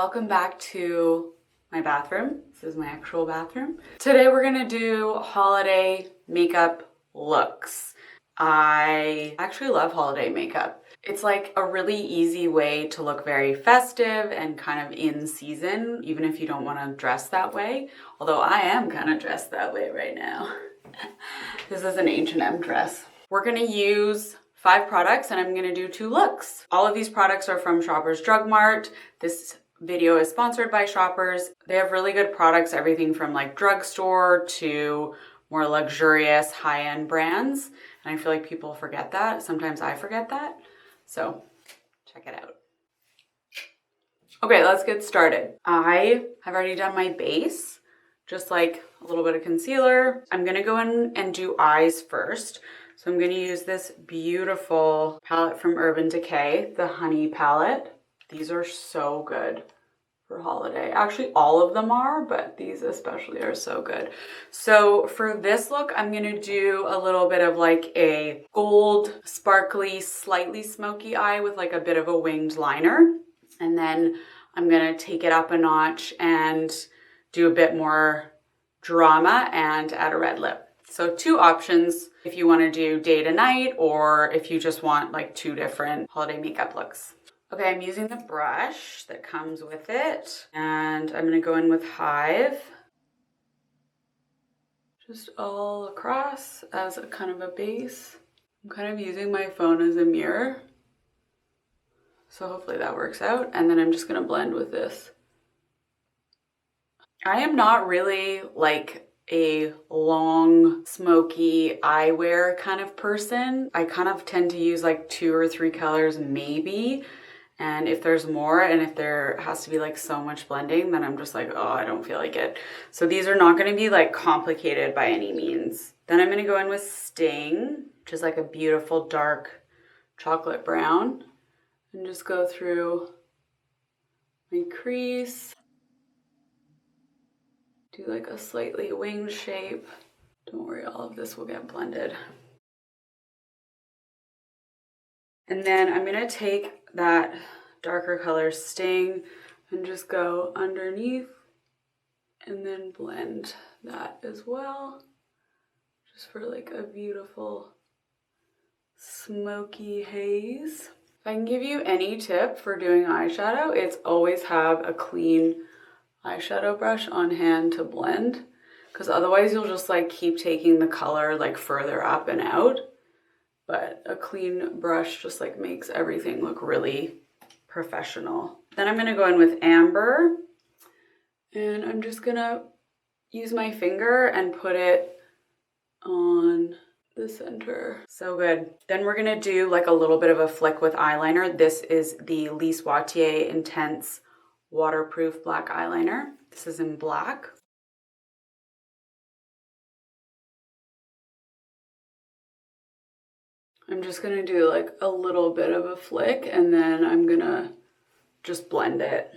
welcome back to my bathroom. This is my actual bathroom. Today we're gonna do holiday makeup looks. I actually love holiday makeup. It's like a really easy way to look very festive and kind of in season, even if you don't want to dress that way. Although I am kind of dressed that way right now. This is an H&M dress. We're gonna use 5 products and I'm gonna do 2 looks. All of these products are from Shoppers Drug Mart. This video is sponsored by Shoppers. They have really good products, everything from like drugstore to more luxurious high-end brands. And I feel like people forget that. Sometimes I forget that. So check it out. Okay, let's get started. I have already done my base, just like a little bit of concealer. I'm gonna go in and do eyes first. So I'm gonna use this beautiful palette from Urban Decay, the Honey palette. These are so good for holiday. Actually, all of them are, but these especially are so good. So for this look, I'm gonna do a little bit of like a gold, sparkly, slightly smoky eye with like a bit of a winged liner. And then I'm gonna take it up a notch and do a bit more drama and add a red lip. So 2 options if you want to do day to night or if you just want like 2 different holiday makeup looks. Okay, I'm using the brush that comes with it and I'm going to go in with Hive. Just all across as a kind of a base. I'm kind of using my phone as a mirror. So hopefully that works out. And then I'm just going to blend with this. I am not really like a long, smoky eyewear kind of person. I kind of tend to use like 2 or 3 colors maybe. And if there's more and if there has to be like so much blending, then I'm just like, oh, I don't feel like it. So these are not going to be like complicated by any means. Then I'm going to go in with Sting, which is like a beautiful dark chocolate brown. And just go through my crease. Do like a slightly winged shape. Don't worry, all of this will get blended. And then I'm gonna take that darker color Sting and just go underneath and then blend that as well. Just for like a beautiful smoky haze. If I can give you any tip for doing eyeshadow, it's always have a clean eyeshadow brush on hand to blend, because otherwise you'll just like keep taking the color like further up and out. But a clean brush just like makes everything look really professional. Then I'm gonna go in with Amber and I'm just gonna use my finger and put it on the center. So good. Then we're gonna do like a little bit of a flick with eyeliner. This is the Lise Watier Intense Waterproof Black Eyeliner. This is in black. I'm just gonna do like a little bit of a flick and then I'm gonna just blend it.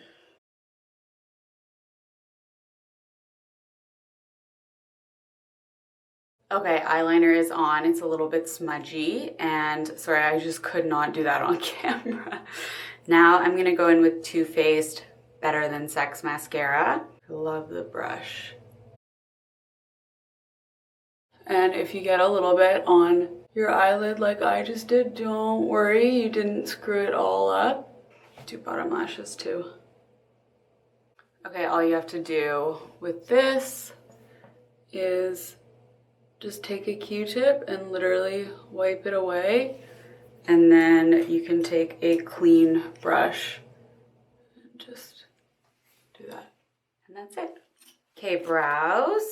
Okay, eyeliner is on. It's a little bit smudgy and sorry, I just could not do that on camera. Now I'm gonna go in with Too Faced Better Than Sex Mascara. I love the brush. And if you get a little bit on your eyelid like I just did, don't worry, you didn't screw it all up. Do bottom lashes too. Okay, all you have to do with this is just take a Q-tip and literally wipe it away. And then you can take a clean brush and just do that. And that's it. Okay, brows.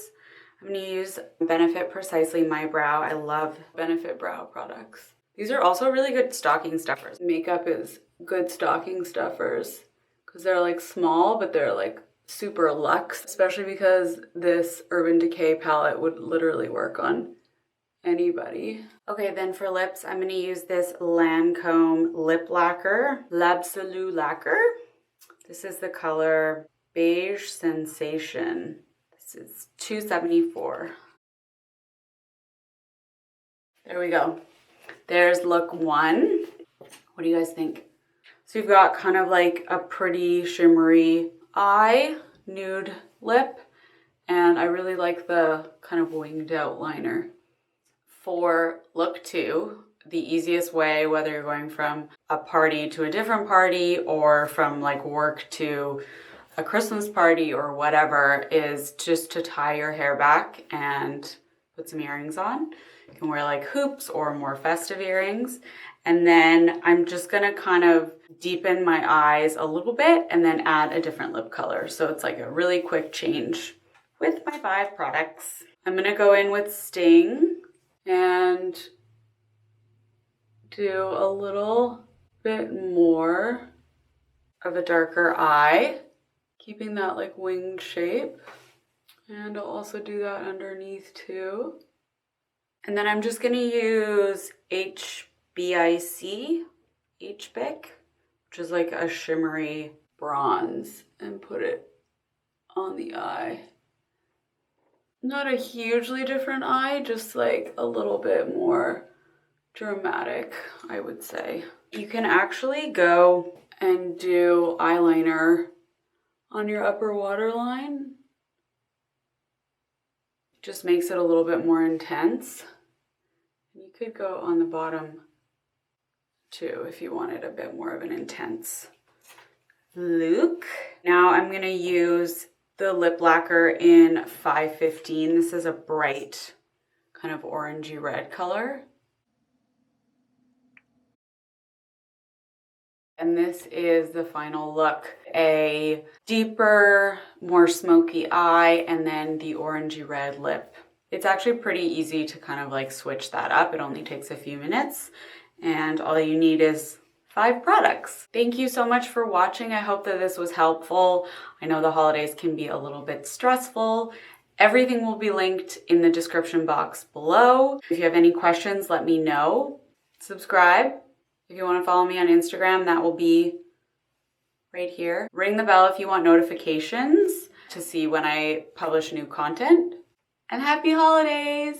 I'm gonna use Benefit Precisely My Brow. I love Benefit brow products. These are also really good stocking stuffers. Makeup is good stocking stuffers because they're like small, but they're like super luxe, especially because this Urban Decay palette would literally work on anybody. Okay, then for lips, I'm gonna use this Lancome lip lacquer, L'Absolu lacquer. This is the color Beige Sensation. This is $2.74. There we go. There's look 1. What do you guys think? So you've got kind of like a pretty shimmery eye, nude lip, and I really like the kind of winged out liner. For look 2, the easiest way, whether you're going from a party to a different party or from like work to a Christmas party or whatever, is just to tie your hair back and put some earrings on. You can wear like hoops or more festive earrings. And then I'm just gonna kind of deepen my eyes a little bit and then add a different lip color. So it's like a really quick change with my 5 products. I'm gonna go in with Sting and do a little bit more of a darker eye, keeping that like winged shape. And I'll also do that underneath too. And then I'm just gonna use HBIC, which is like a shimmery bronze, and put it on the eye. Not a hugely different eye, just like a little bit more dramatic, I would say. You can actually go and do eyeliner on your upper waterline. Just makes it a little bit more intense. You could go on the bottom too if you wanted a bit more of an intense look. Now I'm gonna use the lip lacquer in 515. This is a bright kind of orangey red color. And this is the final look. A deeper, more smoky eye, and then the orangey red lip. It's actually pretty easy to kind of like switch that up. It only takes a few minutes, and all you need is 5 products. Thank you so much for watching. I hope that this was helpful. I know the holidays can be a little bit stressful. Everything will be linked in the description box below. If you have any questions, let me know. Subscribe. If you want to follow me on Instagram, that will be right here. Ring the bell if you want notifications to see when I publish new content. And happy holidays!